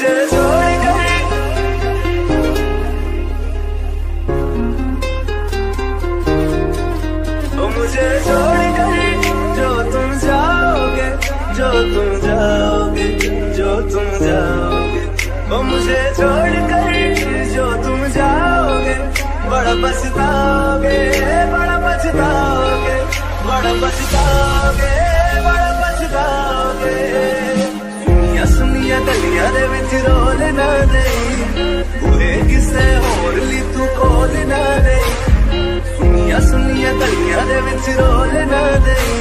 मुझे छोड़ कर मुझे छोड़ कर जो तुम जाओगे, जो तुम जाओगे, जो तुम जाओगे, ओ मुझे छोड़ कर जो तुम जाओगे, बड़ा पछताओगे, बड़ा पछताओगे, बड़ा पछताओगे, बड़ा पछताओगे। सुनिया सुनिया गलियां दे विच रोल ना देई, पूरे किसे होर ली तू कोल ना देई। सुनिया सुनिया गलियां दे विच रोल ना देई,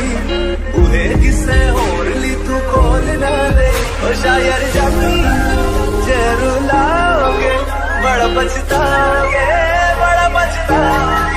पूरे किसे होर ली तू कोल ना देई। ओ शायर जानी जे रुलाओगे, बड़ा पछताओगे, बड़ा पछताओगे।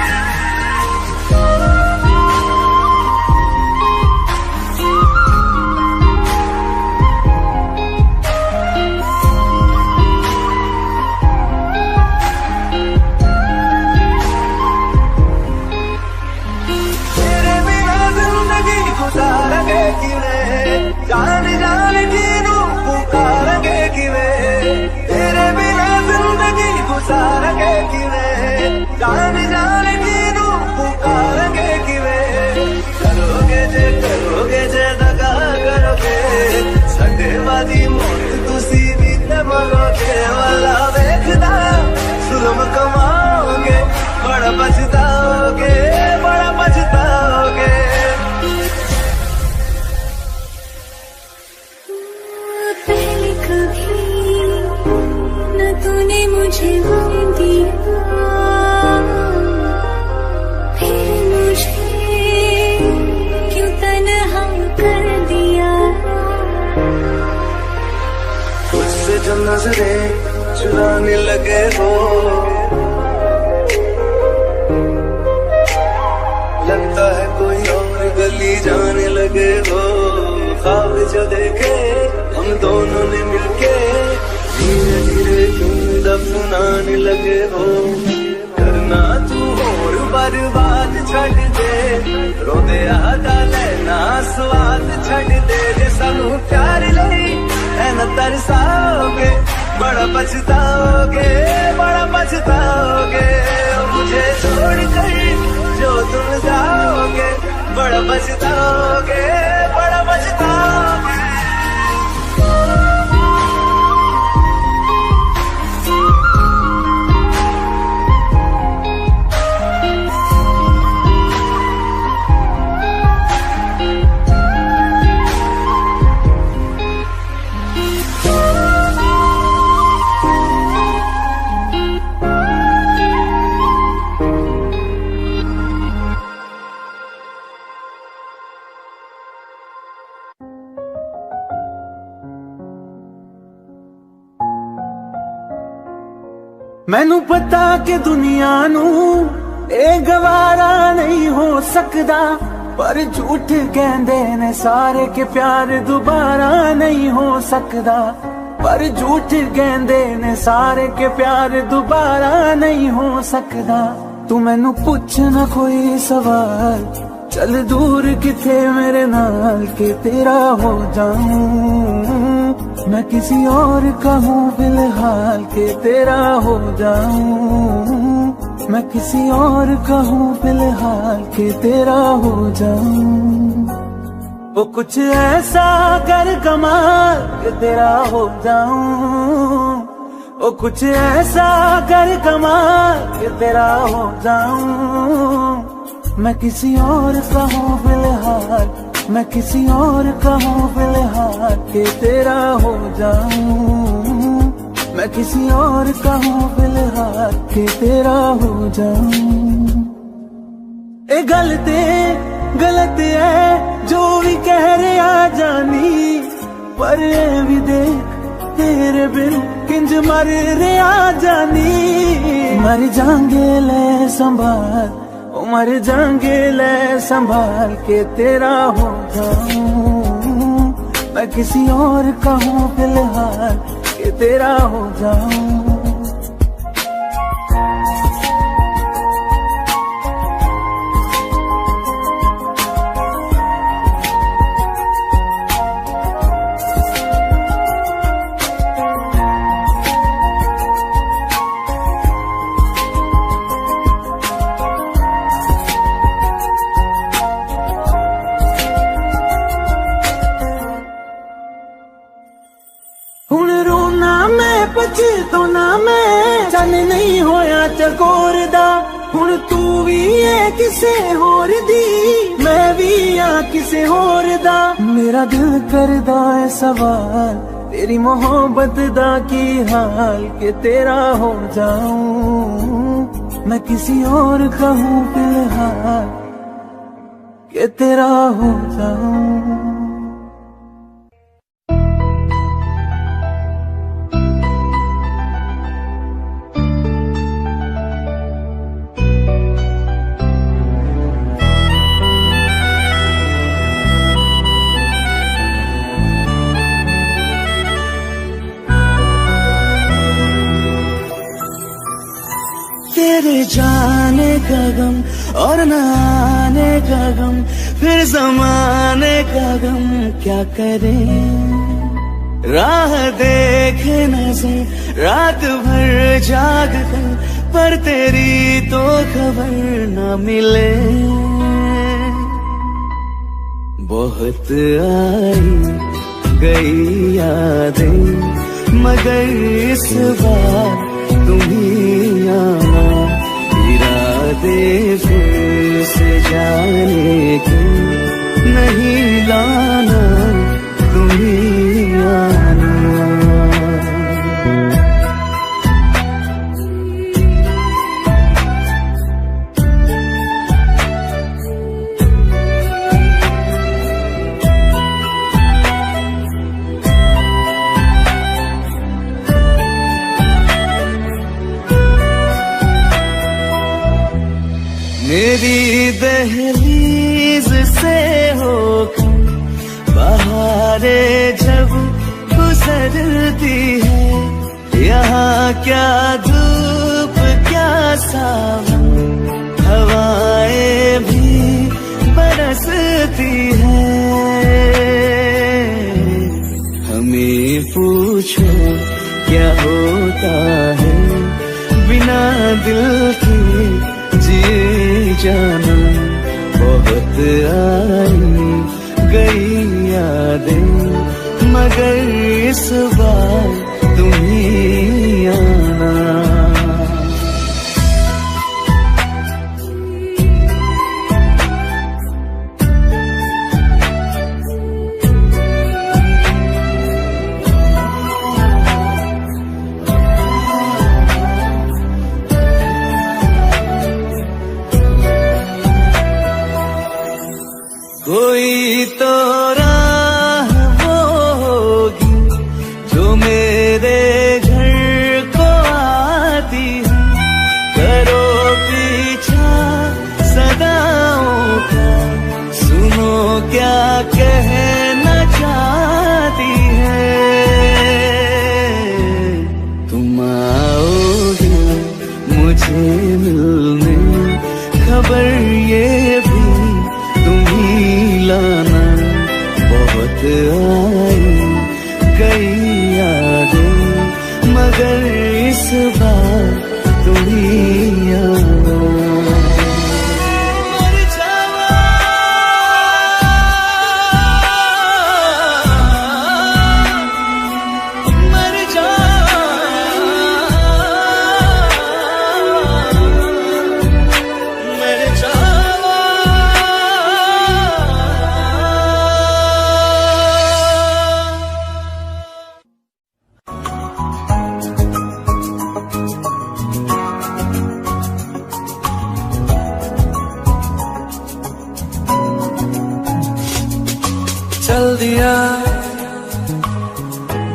गुजारेंगे किवें, जान जान जीनू पुकारेंगे किवें, तेरे बिना जिंदगी गुजारेंगे किवें, जान जान जीनू पुकारेंगे किवें। करोगे जे दगा करोगे, सटे वादी मौत तुसी भी ते मरोगे। वाला देखदा जुल्म कमाओगे, बड़ा पछताओगे, बड़ा पछताओगे। तूने मुझे गम दिया, फिर मुझे क्यों तन्हा कर दिया। मुझसे जो नजरें चुराने लगे हो, लगता है कोई और गली जाने लगे हो। ख्वाब जो देखे हम दोनों ने मिलके, धीरे धीरे क्यों दफनाने लगे हो। करना तू और बर्बाद छड़ दे, रोदे आदा लेना स्वाद छड़ दे। जे सानू प्यार लई ऐन तरसाओगे, बड़ा पछताओगे, बड़ा पछताओगे। मुझे छोड़ कर जो तुम जाओगे, बड़ा पछताओगे, बड़ा पछताओगे। मैनू पता कि दुनिया नू ए गवारा नहीं हो सकदा, पर झूठ कहंदे ने सारे के प्यार दोबारा नहीं हो सकदा। पर झूठ कहंदे ने सारे के प्यार दोबारा नहीं हो सकदा। तू मैनू पुछ ना कोई सवाल, चल दूर किथे मेरे नाल के तेरा हो जाऊं। मैं किसी और का हूँ फिलहाल के तेरा हो जाऊं। मैं किसी और का हूँ फिलहाल के तेरा हो जाऊं। वो कुछ ऐसा कर कमाल के तेरा हो जाऊं। वो कुछ ऐसा कर कमाल के तेरा हो जाऊं। मैं किसी और का हूँ फिलहाल, मैं किसी और का हूँ फिलहाल के तेरा हो जाऊं। मैं किसी और का हूँ फिलहाल के तेरा हो जाऊं। ए गलत है जो भी कह रहे आ जानी, पर ए भी देख तेरे बिन किंज मर रहे आ जानी। मर जाएंगे ले संभाल, मर जाएंगे ले संभाल के तेरा हो जाऊं। मैं किसी और का हूँ फिलहाल के तेरा हो जाऊं। तो ना मैं चन नहीं होया चकोर दा हुण तू भी है किसे होर दी मैं भी आ किसे होर दा मेरा दिल करदा है सवाल तेरी मोहब्बत दा की हाल के तेरा हो जाऊं मैं किसी और का हूँ फिलहाल के तेरा हो जाऊं। तेरे जाने का गम और न आने का गम फिर जमाने का गम क्या करे राह देखे नजर रात भर जाग कर पर तेरी तो खबर न मिले बहुत आई गई यादें मगर इस बार तुम्ही आना इरादे फिर से जाने के नहीं लाना तुम्ही आना। मेरी दहलीज से होकर बहारें जब गुजरती है यहाँ क्या धूप क्या सावन हवाएं भी बरसती है हमें पूछो क्या होता है बिना दिल के जी जाना बहुत आई गई यादें मगर इस बार तुम्ही आना। कोई तो राह वो होगी जो मेरे घर को आती है करो पीछा सदाओं का सुनो क्या कहना चाहती है तुम आओगे मुझे मिलने खबर ये भी लाना बहुत आई गई यादें मगर इस बार तुम्ही आना। चल दिया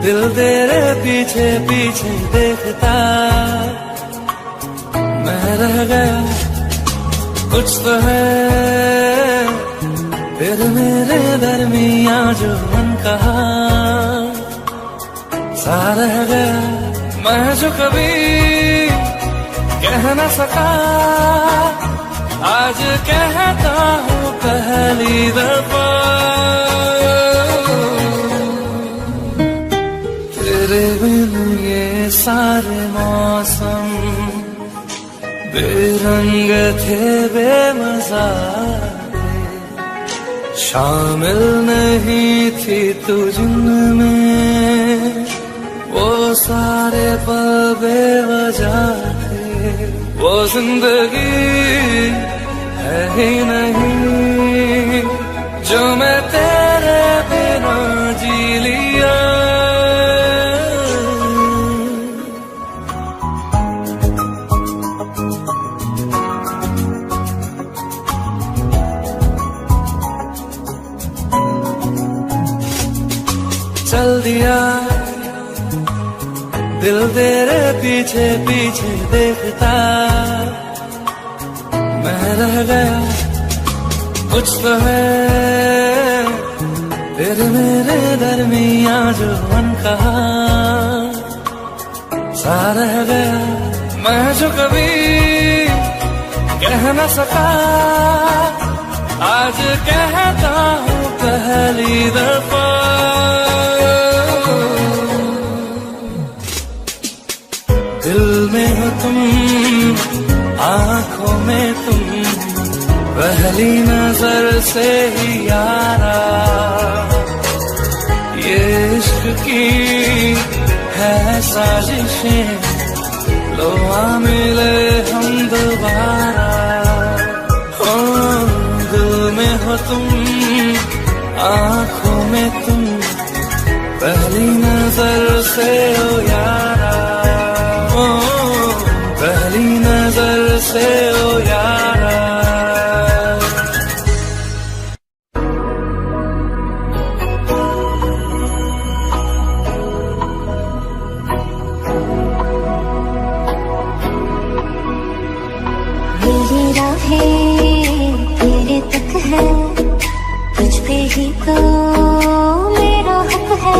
दिल तेरे पीछे पीछे देखता मैं रह गया कुछ तो है फिर मेरे दरमिया जो मन कहा सा रह गया मैं जो कभी कह न सका आज कहता हूँ पहली दफा तेरे बिन ये सारे मौसम बेरंग थे बेमजा शामिल नहीं थी तू जिनमें वो सारे पल बेवजह थे, वो जिंदगी है ही नहीं जो मैं तेरे बिना जी लिया। चल दिया दिल तेरे पीछे पीछे देखता, मैं रह गया कुछ तो है तेरे मेरे दरमिया जो मन कहा सा रह गया, मैं जो कभी कह न सका आज कहता हूँ पहली दफा। दिल में हो तुम, आंखों में तुम, पहली नजर से ही यारा, ये इश्क की है साजिशें, लो आ मिले हम दोबारा। ओ दिल में हो तुम, आंखों में तुम, पहली नजर से हो यारा, ओ पहली नजर से हो यारा। मेरी राहें तेरे तक है, तुझ पे ही तो मेरा हक है,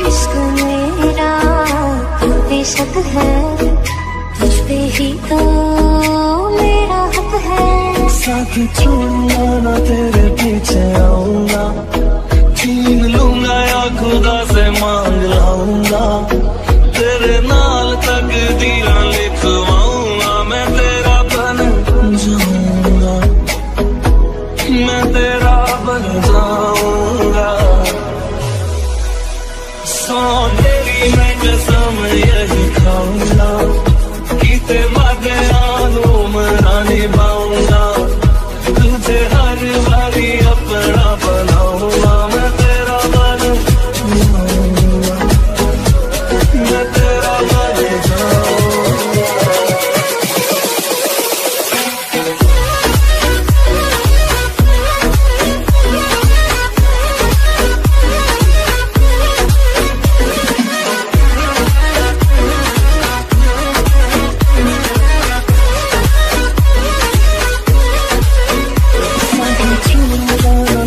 इश्क मेरा तू बेशक है, तुझ पे ही तो मेरा हक है। साथ छोड़ूंगा ना तेरे पीछे आऊंगा, छीन लूंगा या खुदा से मांग लाऊंगा, तेरे नाल तकदीरां लिखवाऊंगा, मैं तेरा बन जाऊंगा, मैं तेरा बन जाऊंगा। सौ तेरी मैं कसम यही खाऊंगा, कीते वादे आलू मना निभाऊंगा, तुझे हर बारी अपना बनाऊंगा, मैं तेरा बन जाऊंगा, मैं तेरा बन जाऊंगा।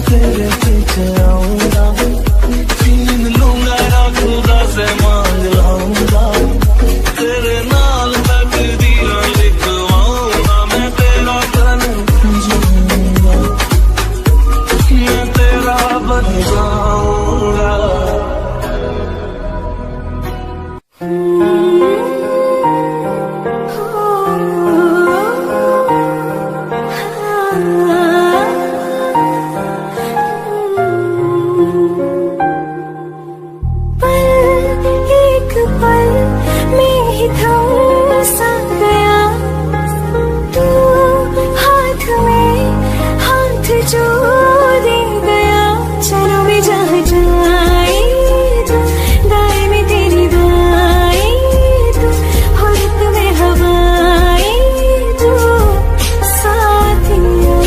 तेरे पीछे आऊंगा, छीन लूंगा या खुदा से मांग लाऊंगा, तेरे नाल तकदीरां लिखवाऊंगा, मैं तेरा बन जाऊंगा, मैं तेरा बन जाऊंगा। जो दे गया चलो भी जहाँ जाए तो, दाएं में तेरी बाएं तो, हुर्रत में हवाएं तो, साथिया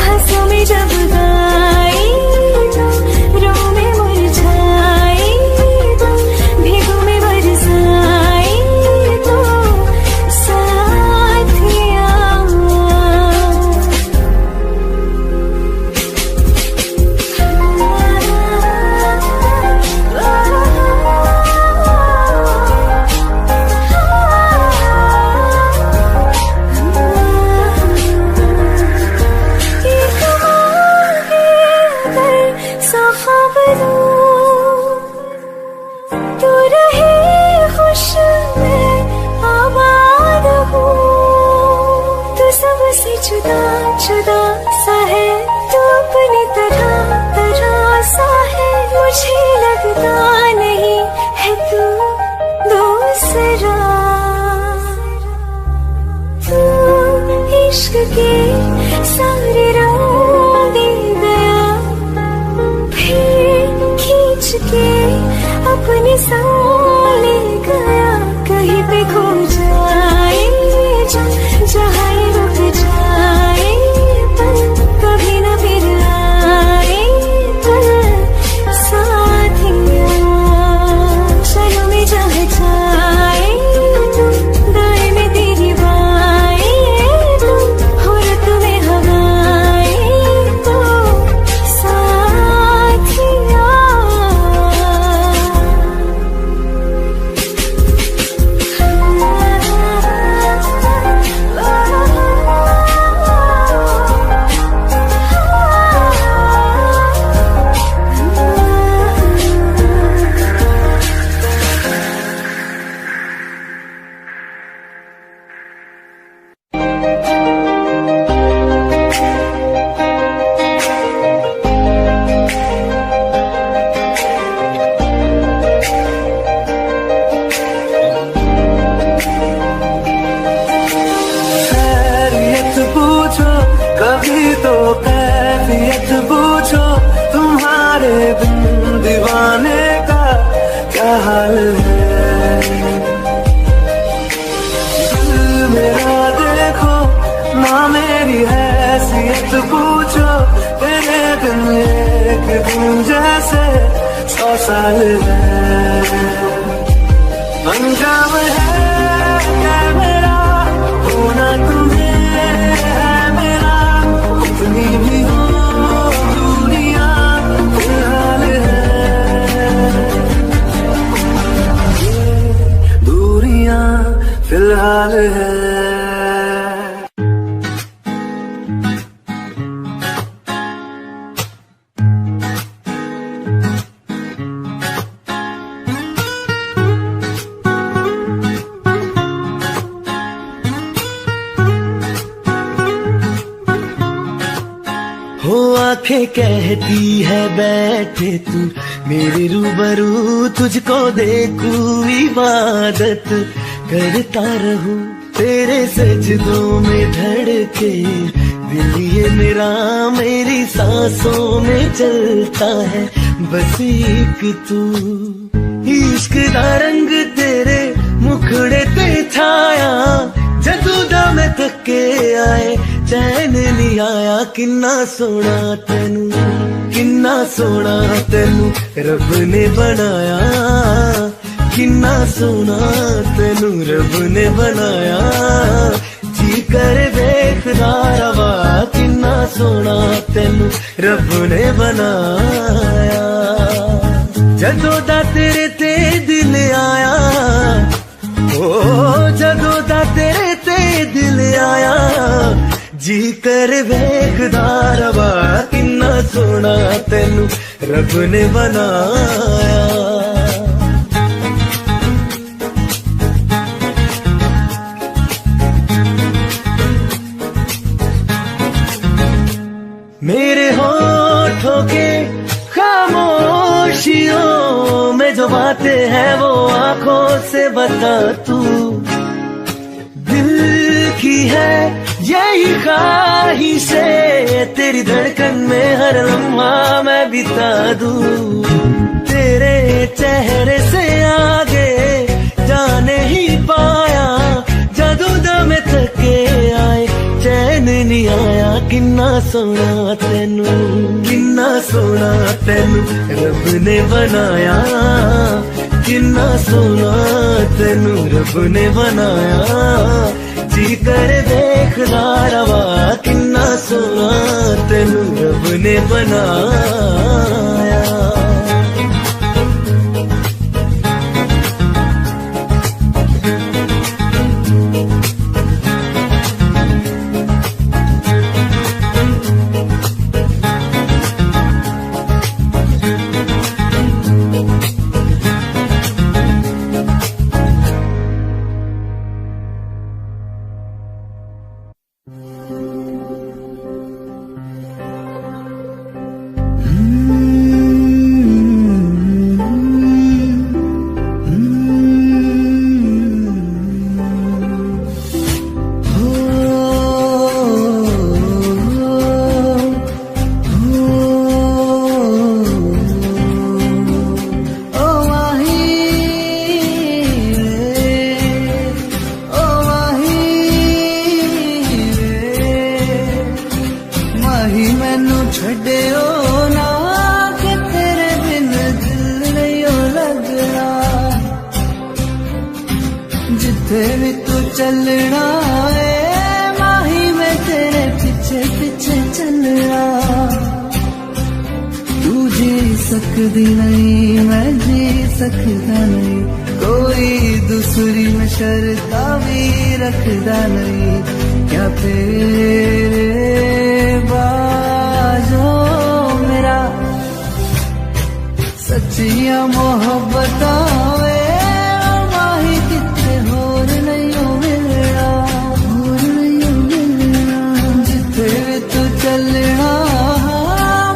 हंसों में जब गाए तो, रो में मुरझाए तो, भीगों में बरसाए तो, साथिया। तू रहे खुश मैं आबाद हूँ, तू सबसे जुदा जुदा सा है, तू अपनी तरह तरह सा है। मुझे लगता नहीं है तू दूसरा। तू इश्क के सारे रंग दे गया, फिर खींच के अपने संग ले गया। कहीं पे खो जाए जहाँ ये रुक जाए, पर कभी न फिर आए पर साथिया। चलो मैं जहाँ जाए तुम, दाएं में तेरी बाएं तुम, हो रत में हवाएं तो साथिया। खैरियत पूछो कभी तो कैफियत पूछो, तुम्हारे बिन दीवाने का क्या हाल है। दिल मेरा देखो ना मेरी हैसियत पूछो, तेरे दिन एक दिन जैसे 100 साल है। अंजाम है मेरा होना तुम्हें है मेरा, कितनी भी हो दुनिया फिलहाल है। दूरियां फिलहाल है। हो आंखें कहती है बैठे तू मेरे रूबरू, तुझको देखूं इबादत करता रहूं, तेरे सजदों में धड़के दिल ये मेरा, मेरी सांसों में चलता है बस एक तू। इश्क दा रंग तेरे मुखड़े ते छाया, जदू दा मैं थके आए चैन नहीं आया। किन्ना सोना तेनू, किन्ना सोना तेनू रब ने बनाया, किन्ना सोना तेनू रब ने बनाया। जी कर देखदा रवा, किन्ना सोना तेनू रब ने बनाया। जदों दा तेरे ते दिल आया, ओ जदों दा तेरे ते दिल आया, जी कर वेखदा रवा, किन्ना सोना तेनू रब ने बनाया। मेरे होठों के खामोशियों में जो बातें हैं वो आंखों से बता तू। दिल की है यही ख्वाहिश है, तेरी धड़कन में हर लम्हा मैं बिता दूं। तेरे चेहरे से आगे जा नहीं पाया, जादू दा में थके आए चैन नहीं आया। किन्ना सोना तेनू, किन्ना सोना तेनू रब ने बनाया, किन्ना सोना तेनू रब ने बनाया। जी कर देखदा रवा, किन्ना सोना तेनू रब ने बनाया। माही मैनू छड्डियो ना कि तेरे बिन दिल नहीं लगना जिथे भी तू चलना है माही मैं तेरे पीछे पीछे चलना तू जी सकदी नहीं मैं जी सकदा नहीं कोई दूसरी में शर्ता भी रखदा नहीं क्या तेरे बाजो मेरा सच्चिया मोहब्बत माही कितने होर नहीं मिलना जिथे भी तू चलना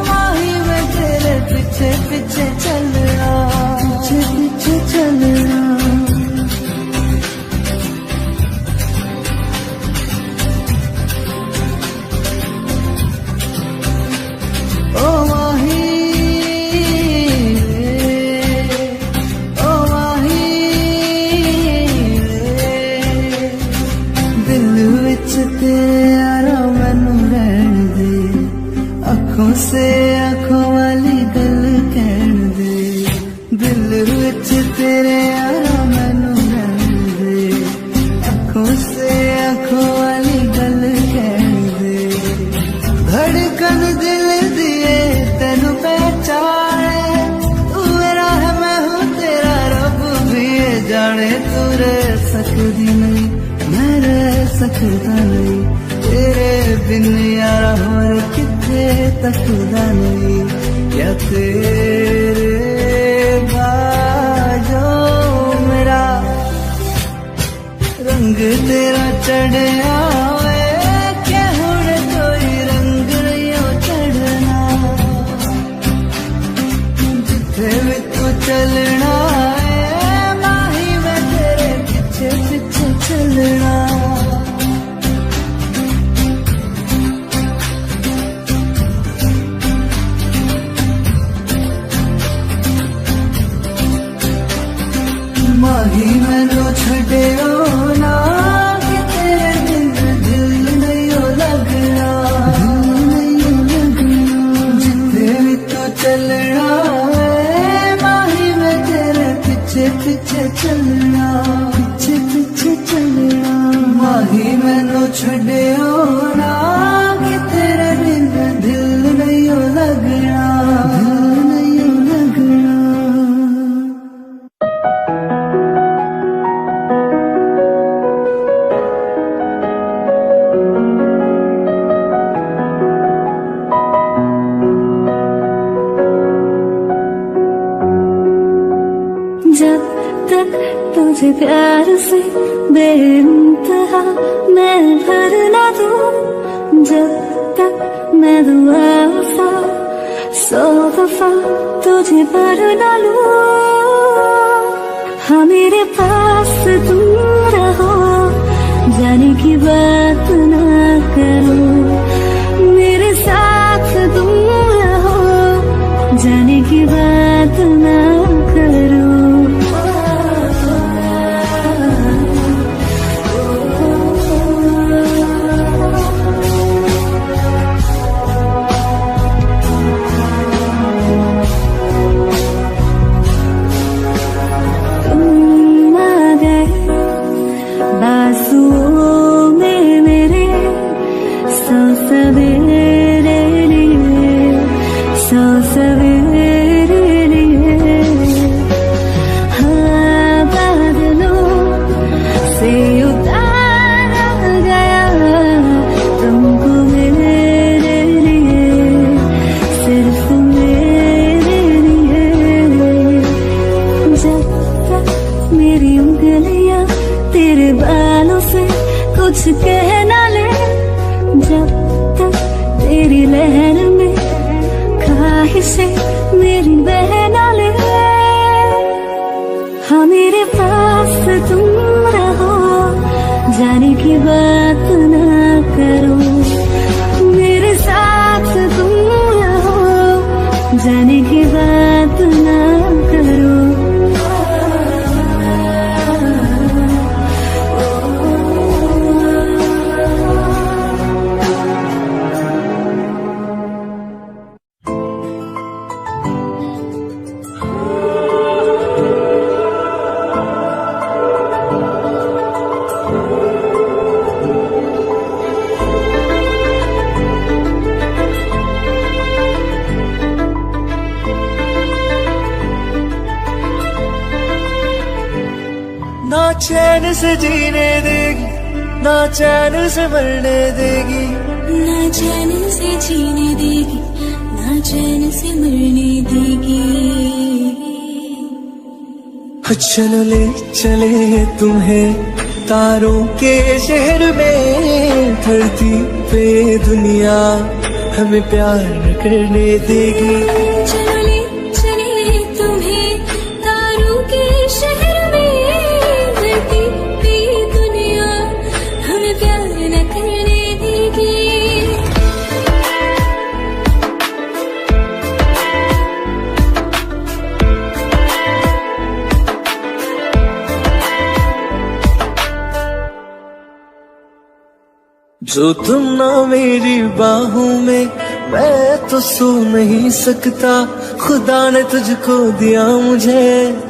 माही मैं तेरे पीछे पीछे चलना पीछे पीछे चलना से आँखों वाली गल कहन दे दिल विच तेरे यारा मैनू रहन दे आँखों से आँखों वाली गल कहन दे धड़कन दिल दिए तेनू पहचाने तू मेरा है मैं हूँ तेरा रब भी ये जाने तू रह सकदी नहीं मैं रह सकता नहीं तेरे बिन यारा होर किथे तकदा नहीं क्या तेरे बाजो मेरा रंग तेरा चढ़या क्या हुण कोई रंग नहीं चढ़ना जिथे भी तू चलना माही मैं तेरे पीछे पीछे चलना माही मैनू छड्डियो ना कि तेरे बिन दिल नहीं लगना जिथे भी तू चलना माही मैं तेरे पीछे पीछे चलना पीछे पीछे चलना माही मैनू छड्डियो ना कि तेरे बिन दिल नहीं लगना जब तक तुझे प्यार से बेइंतहा मैं भर ना दूं जब तक मैं दुआ वफा 100 दफा तुझे भर ना लूं हाँ मेरे पास तुम रहो जाने की बात ना करो मेरे साथ तुम रहो जाने की बात ना करो कुछ कहना ले जब तक तेरी लहर में ख्वाहिशें मेरी बहना ले हाँ मेरे पास तुम रहो जाने की बात ना करो मेरे साथ तुम रहो जाने की बात ना करो चैन से जीने देगी, ना चैन से मरने देगी, ना चैन से जीने देगी, ना चैन से मरने देगी। चलो ले चले तुम्हें तारों के शहर में, धरती पे दुनिया हमें प्यार न करने देगी। चलो ले चले तुम्हें तारों के शहर में, धरती पे दुनिया हमें प्यार न करने देगी। जो तुम ना मेरी बाहों में, मैं तो सो नहीं सकता। खुदा ने तुझको दिया मुझे,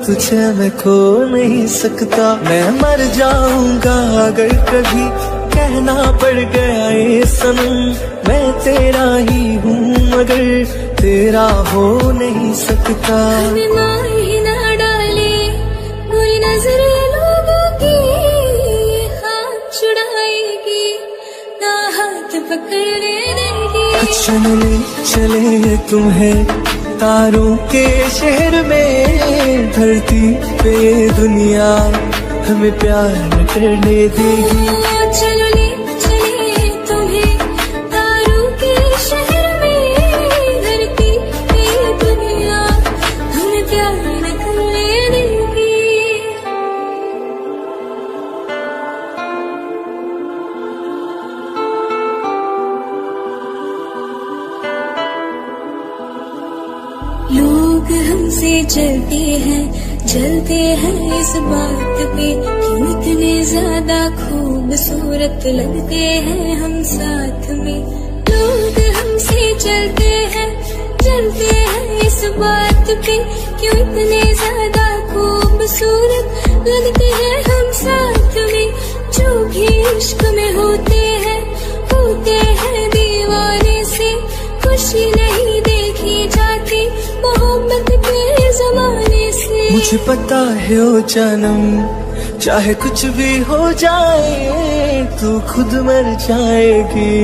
तुझे मैं खो नहीं सकता। मैं मर जाऊंगा अगर कभी कहना पड़ गया ये सनम, मैं तेरा ही हूँ मगर तेरा हो नहीं सकता। हमें मार ही ना डाले बुरी नजरें लोगों की, हाथ छुड़ाएगी ना हाथ पकड़ने देगी। चले चले तुम्हें तारों के शहर में, धरती पे दुनिया हमें प्यार न करने देगी। चलो ले चले तुम्हें तारों के शहर में, धरती पे दुनिया हमें प्यार न करने देगी। लोग हमसे जलते हैं इस बात पे, क्यों इतने ज्यादा खूबसूरत लगते हैं हम साथ में। लोग हमसे जलते हैं इस बात पे, क्यों इतने ज्यादा खूबसूरत लगते हैं हम साथ में। जो भी इश्क में होते हैं दीवाने से, खुशी नहीं देखी जाती मोहब्बत के जमाने से। मुझे पता है ओ जानम, चाहे कुछ भी हो जाए तू खुद मर जाएगी,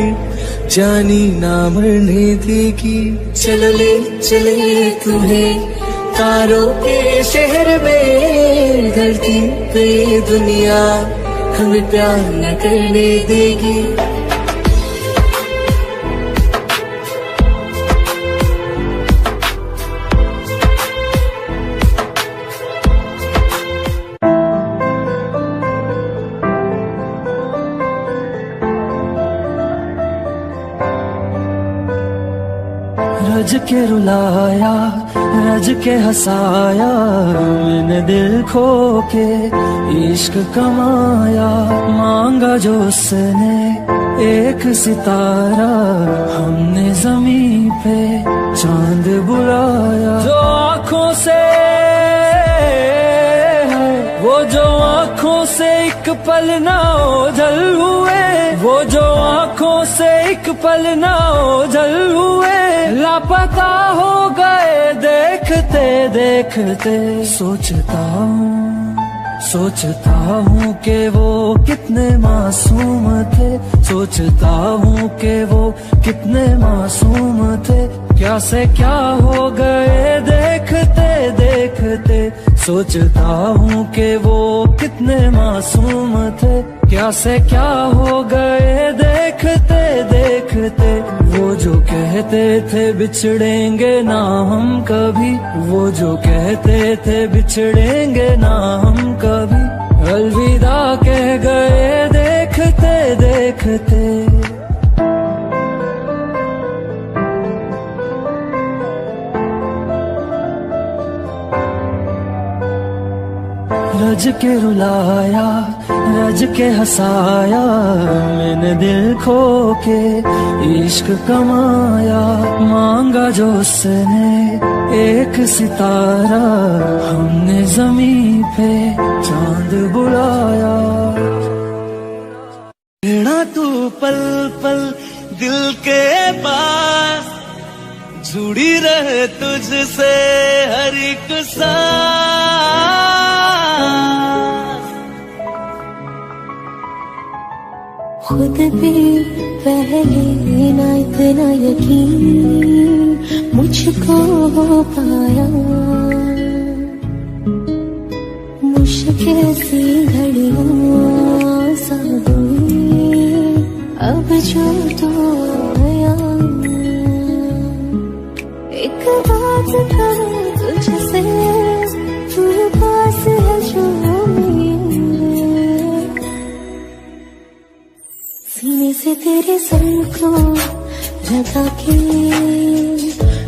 जानी ना मरने देगी। चलो ले चले तुम्हें तारों के शहर में, धरती पे दुनिया हमें प्यार न करने देगी। रज के रुलाया, रज के हंसाया, मैंने दिल खो के इश्क कमाया। मांगा जो उसने एक सितारा, हमने जमीन पे चांद बुलाया। जो आँखों से वो जो आँखों से एक पल ना ओझल हुए, वो जो आँखों से एक पल ना ओझल हुए, लापता हो गए देखते देखते। सोचता हूँ कि वो कितने मासूम थे, सोचता हूँ कि वो कितने मासूम थे। क्या से क्या हो गए देखते देखते, सोचता हूँ कि वो कितने मासूम थे। क्या से क्या हो गए देखते देखते। वो जो कहते थे बिछड़ेंगे ना हम कभी, वो जो कहते थे बिछड़ेंगे ना हम कभी, अलविदा कह गए देखते देखते। रज के रुलाया, रज के हंसाया, मैंने दिल खो के इश्क कमाया। मांगा जो उसने एक सितारा, हमने जमीन पे चांद बुलाया। रहना तू पल पल दिल के पास, जुड़ी रहे तुझसे हर एक सांस। खुद पे पहले ना इतना यकीन मुझको हो पाया। मुश्किल सी घड़ियां सा हुई अब जो तो आया। एक बात करूं तुझसे, तू पास है जो सीने से तेरे सर को लगा के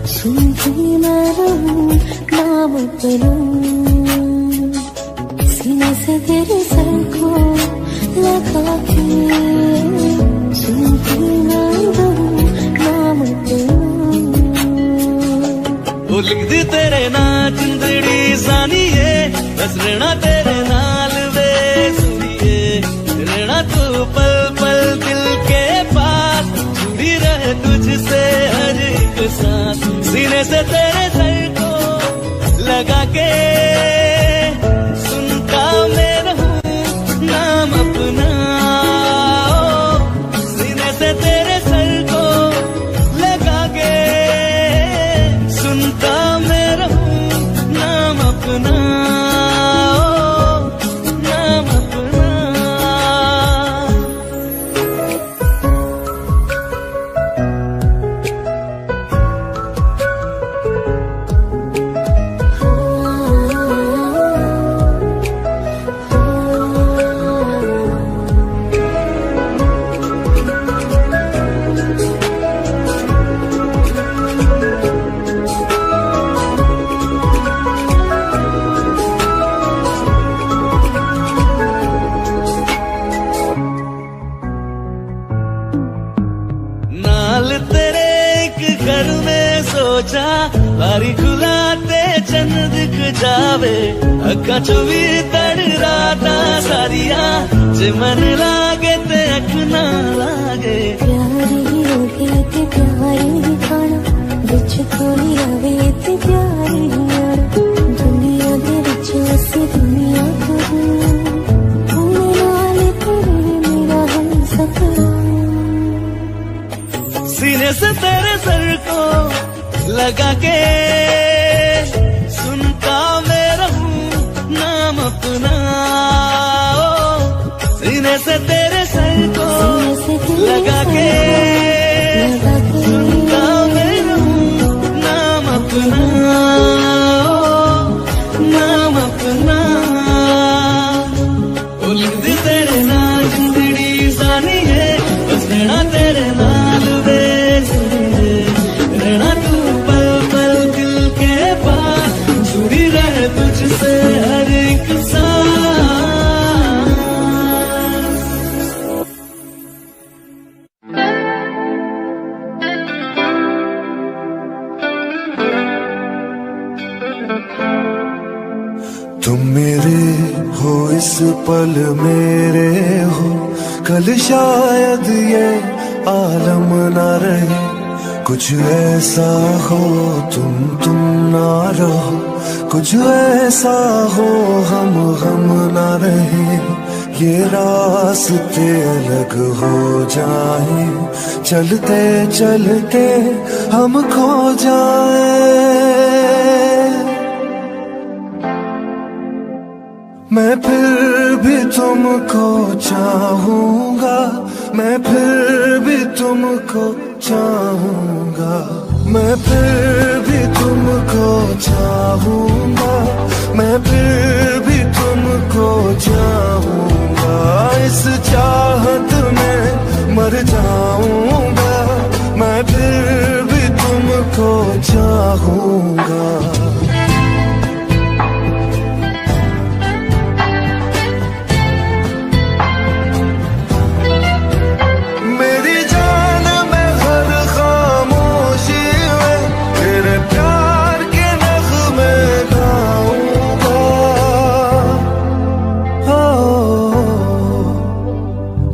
सुनती मैं रहूं नाम अपना। सीने से तेरे सर को लगा के सुनती मैं रहूं नाम अपना। वो लिख दी तेरे ना जिंदड़ी सानिए, बस रहना तेरे नाल वे सुनिए। रहना तू पल पल दिल के पास, जुड़ी रहे तुझसे हर एक सांस। सीने से तेरे सर को लगा के सुनता मैं रहूं नाम अपना। सीने से तेरे सर को लगा के सुनता मैं रहूं नाम अपना, नाम अपना। नाल तेरे एक घर में सोचा, बारी खुलाते चंद दिख जावे। अखा चो भी तड़ राता सारिया, जे मन लागे ते अख ना लागे। प्यारी होगे ते प्यारी खाना, बिच कोई आवे ते प्यारी आना। दुनिया दे विच असी दुनिया करूं, नाल तेरे मेरा हम सपना। सीने से तेरे सर को लगा के सुनता मैं रहूं नाम अपना। सीने से तेरे सर को लगा के सुनता मैं रहूं नाम अपना, नाम अपना। ओ लिख दी तेरे नाल जिंदड़ी सानी है, बस रहना तेरे नाल वे। रहना तू पल पल दिल के पास, जुड़ी रहे तुझसे हर एक सांस। तुम मेरे हो इस पल मेरे हो, कल शायद ये आलम ना रहे। कुछ ऐसा हो तुम ना रहो, कुछ ऐसा हो हम ना रहे। ये रास्ते अलग हो जाए, चलते चलते हम खो जाए। मैं फिर भी तुमको चाहूंगा, मैं फिर भी तुमको चाहूंगा। मैं फिर भी तुमको चाहूंगा, मैं फिर भी तुमको चाहूंगा। इस चाहत में मर जाऊंगा, मैं फिर भी तुमको चाहूंगा।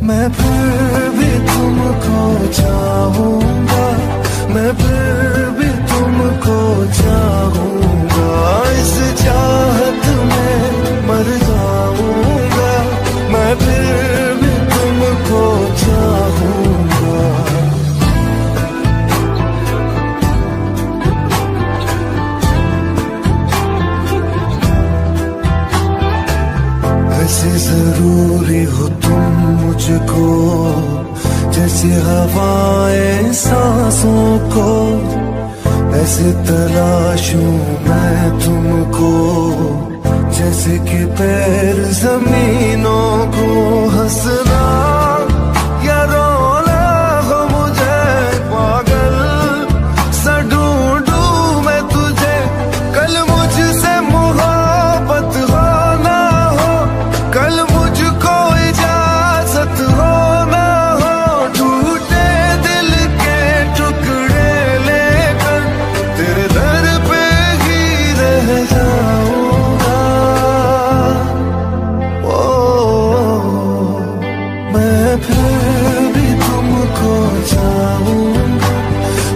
मैं फिर भी तुमको चाहूंगा, कैसे तलाशूं मैं तुमको, जैसे कि पैर जमीनों को। हंसना या रोना हो मुझे पागल सा ढूंढूं मैं तुझे। कल मुझसे मोहब्बत हो ना हो, कल मुझको इजाजत हो ना हो। टूटे दिल के टुकड़े लेकर तेरे दर पे ही रह जाऊंगा। मैं फिर भी तुमको चाहूंगा,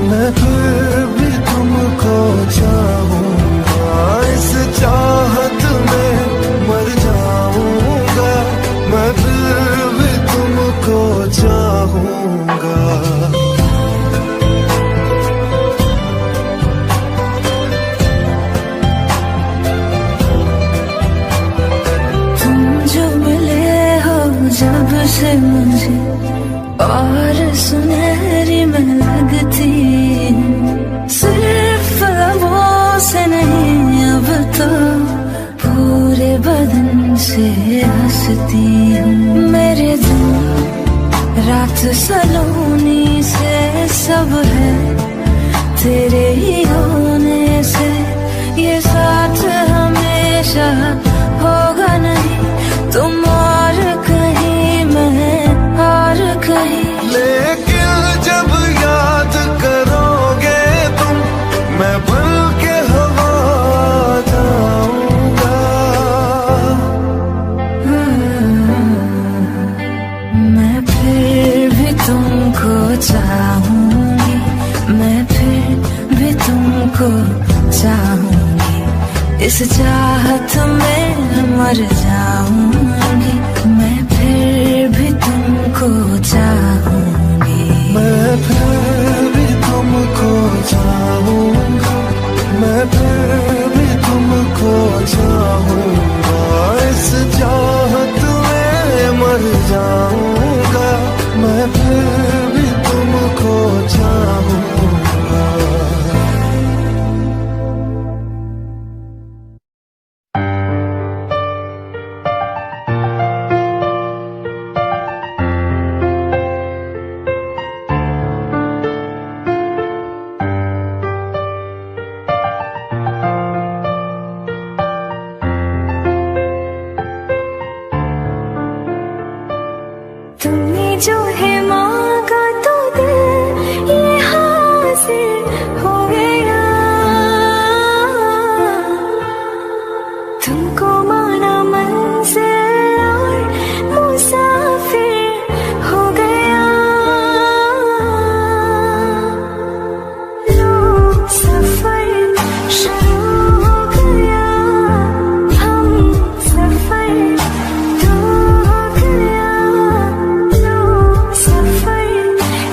मैं फिर भी तुमको चाहूंगा। इस चाहत में मर जाऊंगा, मैं फिर भी तुमको चाहूंगा। तुम जो मिले हो जब से मुझे और सुनहरी मैं लगती हूँ। सिर्फ लबों से नहीं अब तो पूरे बदन से हंसती हूँ। मेरे दिन रात सलोनी से सब है तेरे ही होने से। ये साथ हमेशा होगा नहीं, तुम और कहीं मैं और कहीं। लेकिन जब याद करोगे तुम, मैं बन के हवा जाऊंगा। मैं फिर भी तुमको चाहूंगी, मैं फिर भी तुमको चाहूंगी। इस चाहत में मर जाऊंगी, मैं फिर भी तुमको चाहूंगी। मैं फिर भी तुमको चाहूंगा, मैं फिर भी तुमको चाहूंगा। इस चाहत में मर जाऊंगा, मैं फिर भी तुमको चाहूंगा। तुमने जो है मांगा तो दिल ये हासिल हो गया। तुमको माना मंजिल और मुसाफिर हो गया। लो सफर शुरू हो गया, हम सफर तो हो गया। सफर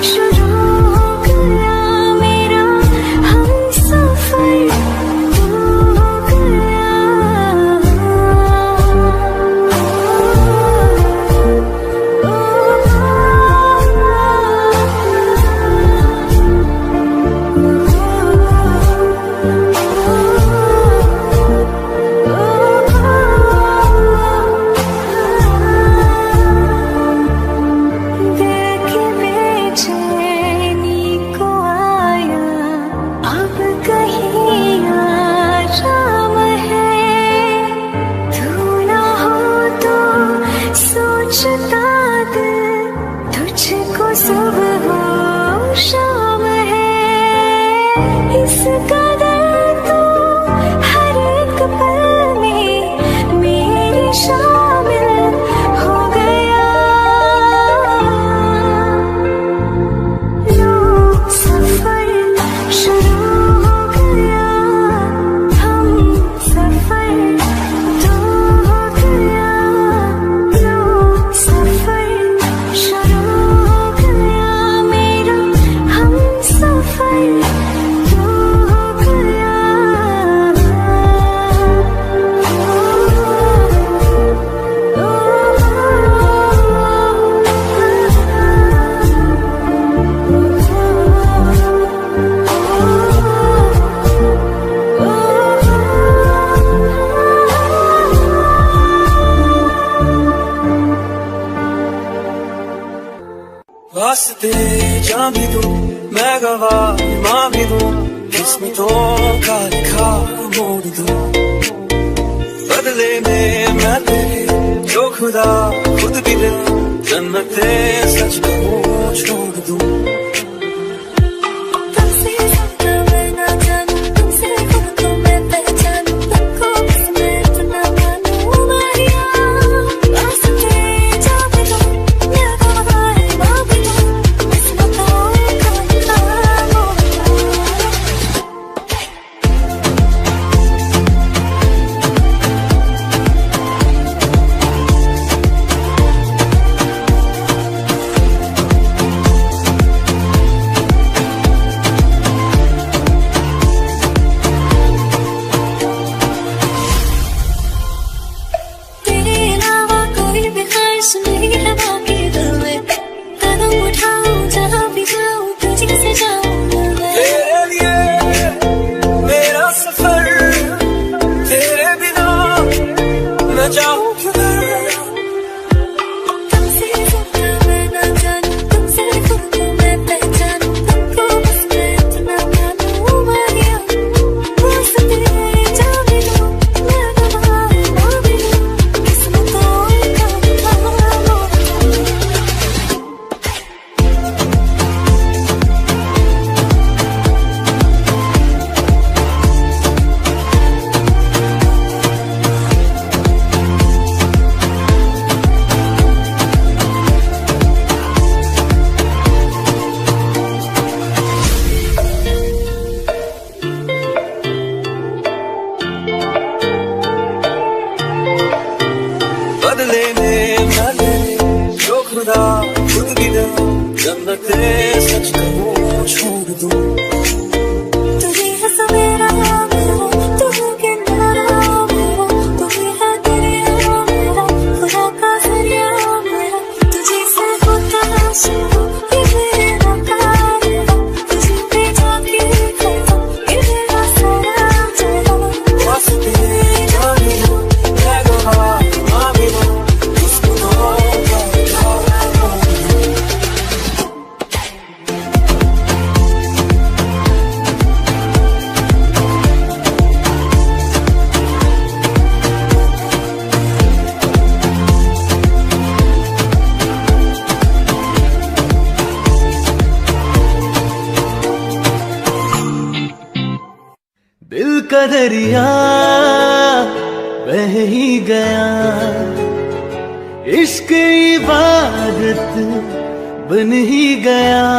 शुरू हो गया मेरा, हम सफर तो हो गया। दिल की बेचैनी को आया अब कहीं आराम है। तू ना हो तो सोचता दिल तुझको सुबह हो शाम है। इस कदर तो हर एक पल में मेरी शामिल हो गया। लो सफर शुरू हो गया, हम सफर तो हो गया। लो सफर शुरू हो गया मेरा, हम सफर तो हो गया। वास्ते जान भी दूं, मैं गवाह मां भी दूं, किस्मतों का लिखा मोड़ दूं। बदले में मैं तेरे जो खुदा खुद भी दे, जन्नते सच कहूं छोड़ दूं। तुमसे ज्यादा मैं ना जानूं, तुमसे खुद को मैं पहचानूं, तुमको बस मैं इतना मानूं माहिया। वास्ते जा भी दूं, मैं गवाह मां भी दूं, किस्मतों का लिखा मोड़ दूं। तेरे अलावा कोई भी ख्वाहिश नहीं है बाकी दिल में, कदम उठाऊं जहाँ भी जाऊं तुझे से जाऊं मैं। तेरे लिए मेरा सफर, तेरे बिना मैं जाऊं किधर। तुमसे ज्यादा मैं ना जानूं, तुमसे खुद को मैं पहचानूं, तुमको बस मैं इतना मानूं माहिया। वास्ते जा भी दूं, मैं गवाह मां भी दूं, किस्मतों का लिखा मोड़ दूं। बदले में मैं तेरे जो खुदा खुद भी दे, जन्नते सच कहूं छोड़ दूं। तू ही है सवेरा मेरा, तू है किनारा मेरा, तू ही है दरिया मेरा, खुदा का जरिया मेरा। तुझे से होता शुरू ये मेरा कारवा, तुझे पे जाके खड़ा ये मेरा सारा जहां। वास्ते जा भी दूं, मैं गवाह मां भी दूं, किस्मतों का लिखा मोड़ दूं। दिल का दरिया बह ही गया, इश्क इबादत बन ही गया।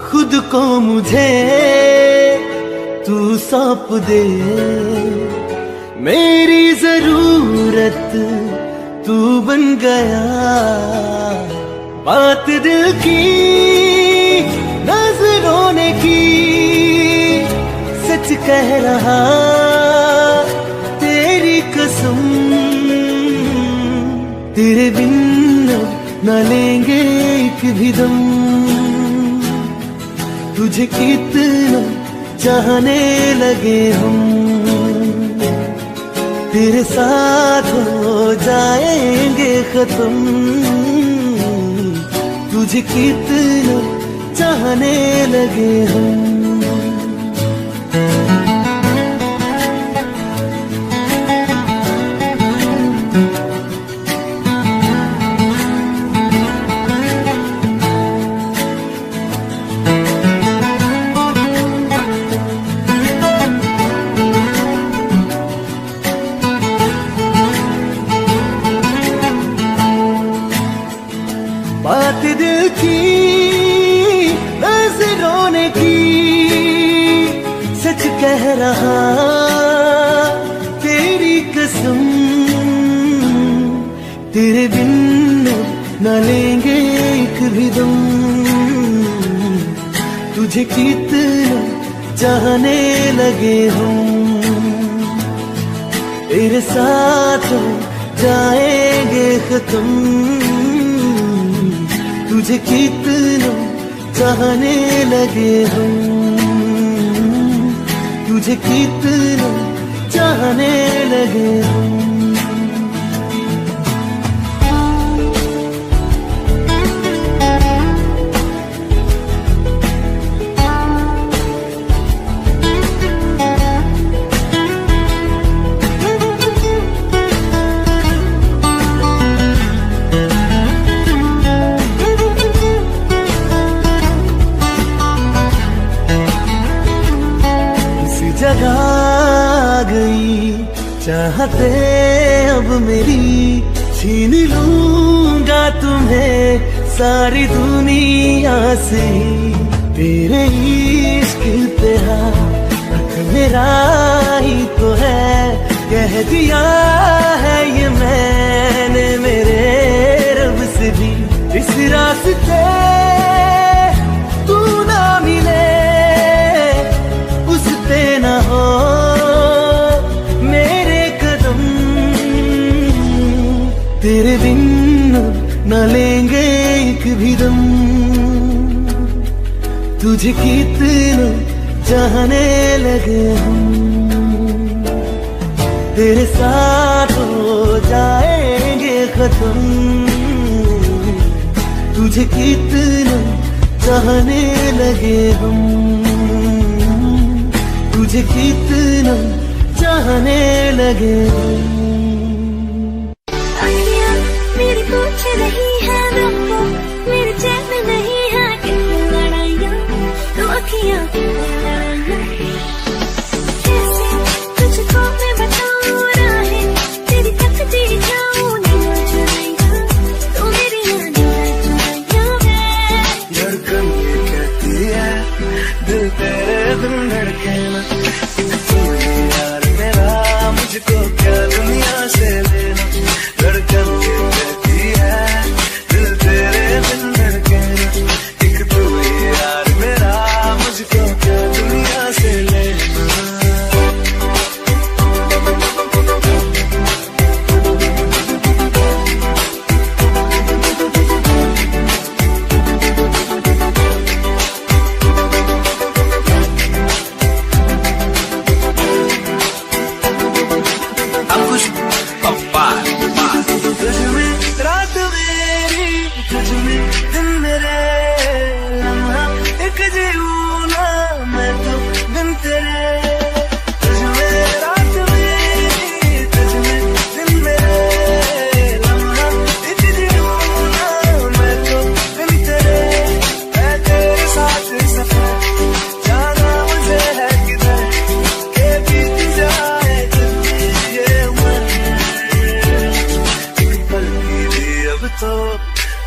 खुद को मुझे तू सौंप दे, मेरी जरूरत तू बन गया। बात दिल की नजरों ने की, सच कह रहा तेरी कसम। तेरे बिन न लेंगे एक भी दम, तुझे कितना चाहने लगे हम। तेरे साथ हो जाएंगे खत्म, तुझे कितना चाहने लगे हम। बात दिल की नजरों ने की, सच कह रहा तेरी कसम। तेरे बिन न लेंगे एक भी दम, तुझे कितना चाहने लगे हम। तेरे साथ जाएंगे खत्म, तुझे कितना चाहने लगे हम। तुझे कितना चाहने लगे हम। चाहते अब मेरी छीन लूंगा तुम्हें सारी दुनिया से। तेरे इश्क पे हक मेरा ही तो है, कह दिया है ये मैंने मेरे रब से भी। इस रास्ते तू ना मिले उस पे ना हो मेरे कदम, तेरे बिन न लेंगे एक भी दम। तुझे कितना चाहने लगे हम, तेरे साथ हो जाएंगे खत्म। तुझे कितना चाहने लगे हम, तुझे कितना चाहने लगे हम। मेरी पूछ रही है रब्बो, मेरे चैन में नहीं है कितनी लड़ाइयाँ, तो अखियाँ लड़ाइयाँ। कैसे तुझको मैं बताऊँ राहें, तेरी तकती जाऊँ नीला चुराइयाँ, तो मेरी नीला चुराइयाँ। धड़कन ये कहती है दिल तेरे बिन धड़के ना, तू ही यार मेरा मुझको क्या दुनिया से लेना। धड़कन ये कहती है दिल तेरे बिन धड़के ना, एक तू ही यार मेरा मुझको क्या दुनिया से लेना। तुझ में रात मेरी, तुझ में दिन मेरे, लम्हा एक जीऊँ ना मैं तो बिन तेरे। तुझ में रात मेरी, तुझ में दिन मेरे, लम्हा एक जीऊँ ना मैं तो बिन तेरे। मैं तेरे साथ सफर जाना मुझे है किधर, के बीत जाए जिंदगी ये उम्र। पल की भी अब तो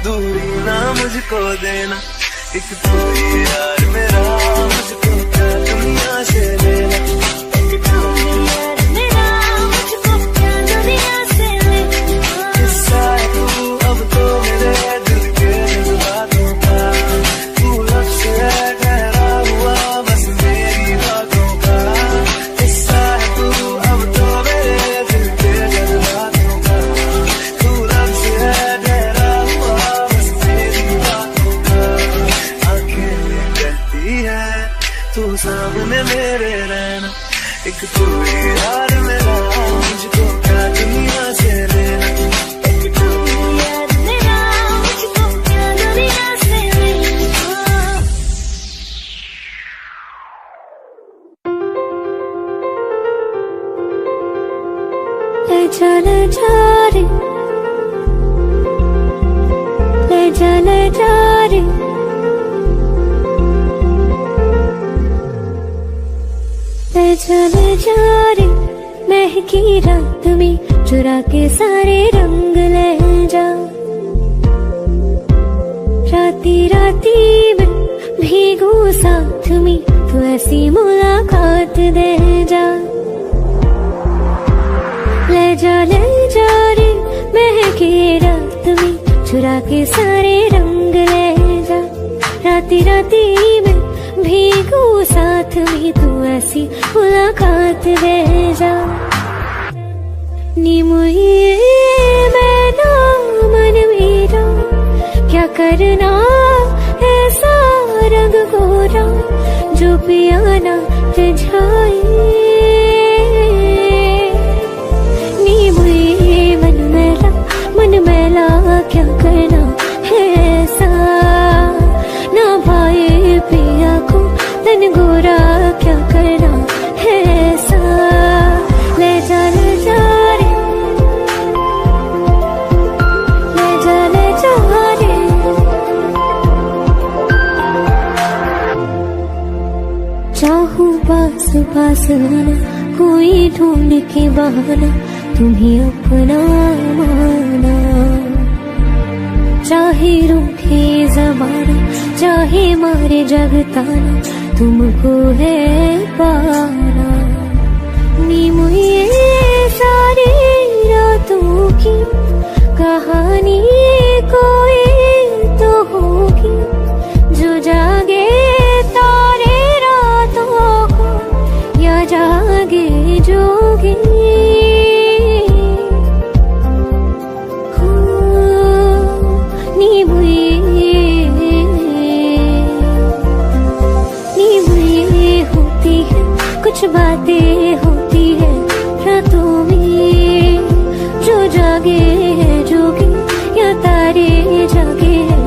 दूरी ना मुझको देना, एक तू ही यार मेरा मुझको क्या दुनिया से लेना। एक तू ही यार मेरा मुझको क्या दुनिया से लेना। किस्सा है तू अब तो मेरे दिल के जज्बातों का, तू लफ्ज़ है ठहरा हुआ बस मेरी बातों का। किस्सा है तू अब तो मेरे दिल के जज्बातों का, तू लफ्ज़ है ठहरा हुआ बस मेरी बातों का। आंखें कहती है तू सामने मेरे रहना, एक तू ही यार मेरा मुझको क्या दुनिया से लेना। एक तू ही यार मेरा मुझको क्या दुनिया से लेना। ले जा रे, ले जा रे, ले जा रे। ले जा रे, महकी रात में चुरा के सारे रंग ले जा। राती राती में भीगू साथ में, तू ऐसी मुलाकात दे जा। ले जा रे, महकी रात में चुरा के सारे रंग ले जा। राती राती में भीगू साथ में, तू ऐसी मुलाकात दे जा। नी मुझे मैना मन मेरा क्या करना ऐसा रंग गोरा, जो पियाना रिझाए। नी मुझे मन मैला क्या करना है ऐसा, ना भाई पिया को तन गोरा क्या करना है ऐसा। ले जा रे, ले जा रे। चाहूं पास पास आना, कोई ढूंढ के बहाना तुम्हें अपना माना। चाहे रूठे ज़माना, चाहे मारे जगताना, तुमको है पाना। नीम ये सारी रातों की कहानी कोई तो होगी, जो जागे तारे रातों को या जागे जोगी। नीम ये होती है, कुछ बातें होती है रातों में, जो जागे है जोगी या तारे जागे है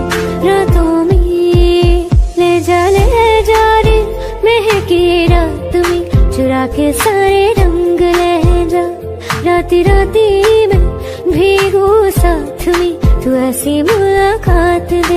रातों में। ले जा रे महके रात में, चुरा के सारे रंग ले जा। राती राती में भीगू साथ में, तू ऐसी मुलाकात दे